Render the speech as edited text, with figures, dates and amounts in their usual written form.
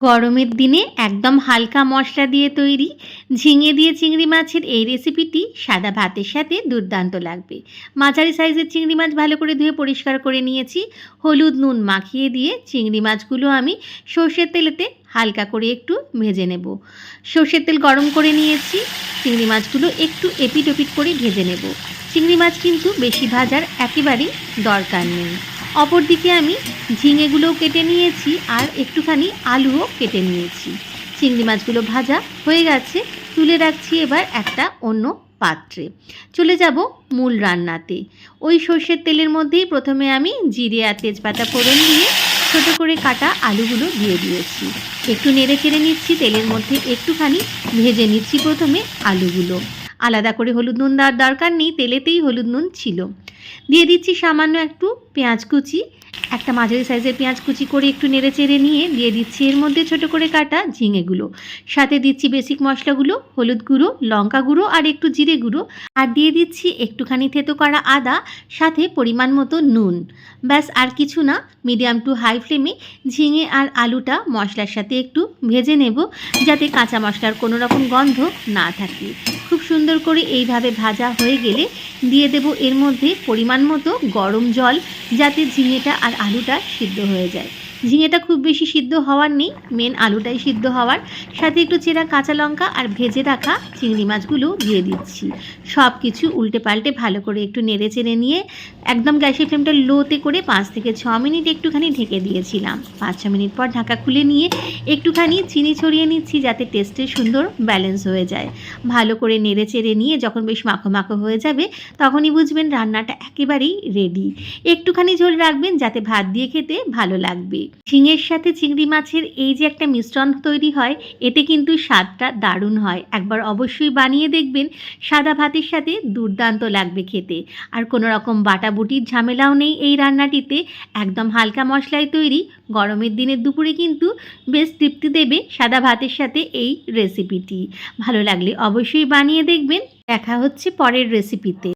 গরমের দিনে একদম হালকা মশলা দিয়ে তৈরি ঝিঙে দিয়ে চিংড়ি মাছের এই রেসিপিটি সাদা ভাতের সাথে দুর্দান্ত লাগবে। মাঝারি সাইজের চিংড়ি মাছ ভালো করে ধুয়ে পরিষ্কার করে নিয়েছি। হলুদ নুন মাখিয়ে দিয়ে চিংড়ি মাছগুলো আমি সর্ষের তেলেতে হালকা করে একটু ভেজে নেব। সর্ষের তেল গরম করে নিয়েছি। চিংড়ি মাছগুলো একটু এপিট ওপিট করে ভেজে নেব। চিংড়ি মাছ কিন্তু বেশি ভাজার একেবারেই দরকার নেই। অপরদিকে আমি ঝিঙেগুলোও কেটে নিয়েছি আর একটুখানি আলুও কেটে নিয়েছি। চিংড়ি মাছগুলো ভাজা হয়ে গেছে, তুলে রাখছি এবার একটা অন্য পাত্রে। চলে যাব মূল রান্নাতে। ওই সর্ষের তেলের মধ্যেই প্রথমে আমি জিরে আর তেজপাতা ফোড়ন দিয়ে ছোটো করে কাটা আলুগুলো দিয়ে দিয়েছি। একটু নেড়ে চেড়ে নিচ্ছি, তেলের মধ্যে একটুখানি ভেজে নিচ্ছি প্রথমে আলুগুলো। আলাদা করে হলুদ নুন দেওয়ার দরকার নেই, তেলেতেই হলুদ নুন ছিল। দিয়ে দিচ্ছি সামান্য একটু পেঁয়াজ কুচি, একটা মাঝারি সাইজের পেঁয়াজ কুচি করে একটু নেড়ে চেড়ে নিয়ে দিয়ে দিচ্ছি এর মধ্যে ছোটো করে কাটা ঝিঙেগুলো। সাথে দিচ্ছি বেসিক মশলাগুলো, হলুদ গুঁড়ো, লঙ্কা গুঁড়ো আর একটু জিরে গুঁড়ো, আর দিয়ে দিচ্ছি একটুখানি থেতো করা আদা, সাথে পরিমাণ মতো নুন। ব্যাস, আর কিছু না। মিডিয়াম টু হাই ফ্লেমে ঝিঙে আর আলুটা মশলার সাথে একটু ভেজে নেব, যাতে কাঁচা মশলার কোনো রকম গন্ধ না থাকে। খুব সুন্দর করে এইভাবে ভাজা হয়ে গেলে দিয়ে দেব এর মধ্যে পরিমাণ মতো গরম জল, যাতে ঝিঙেটা আর আলুটা সিদ্ধ হয়ে যায়। ঝিঙেটা খুব বেশি সিদ্ধ হওয়ার নেই, মেন আলুটাই সিদ্ধ হওয়ার। সাথে একটু চেরা কাঁচা লঙ্কা আর ভেজে রাখা চিংড়ি মাছগুলো দিয়ে দিচ্ছি। সব কিছু উল্টে পাল্টে ভালো করে একটু নেড়ে চেড়ে নিয়ে একদম গ্যাসের ফ্লেমটা লোতে করে 5 থেকে 6 মিনিট একটুখানি ঢেকে দিয়েছিলাম। 5-6 মিনিট পর ঢাকা খুলে নিয়ে একটুখানি চিনি ছড়িয়ে নিচ্ছি, যাতে টেস্টের সুন্দর ব্যালেন্স হয়ে যায়। ভালো করে নেড়ে চেড়ে নিয়ে যখন বেশ মাখো মাখো হয়ে যাবে, তখনই বুঝবেন রান্নাটা একেবারেই রেডি। একটুখানি ঝোল রাখবেন, যাতে ভাত দিয়ে খেতে ভালো লাগবে। ঝিঙের সাথে চিংড়ি মাছের এই যে একটা মিশ্রণ তৈরি হয়, এতে কিন্তু স্বাদটা দারুণ হয়। একবার অবশ্যই বানিয়ে দেখবেন, সাদা ভাতের সাথে দুর্দান্ত লাগবে খেতে। আর কোনো রকম বাটাবুটির ঝামেলাও নেই এই রান্নাটিতে, একদম হালকা মশলায় তৈরি। গরমের দিনের দুপুরে কিন্তু বেশ তৃপ্তি দেবে সাদা ভাতের সাথে এই রেসিপিটি। ভালো লাগলে অবশ্যই বানিয়ে দেখবেন। দেখা হচ্ছে পরের রেসিপিতে।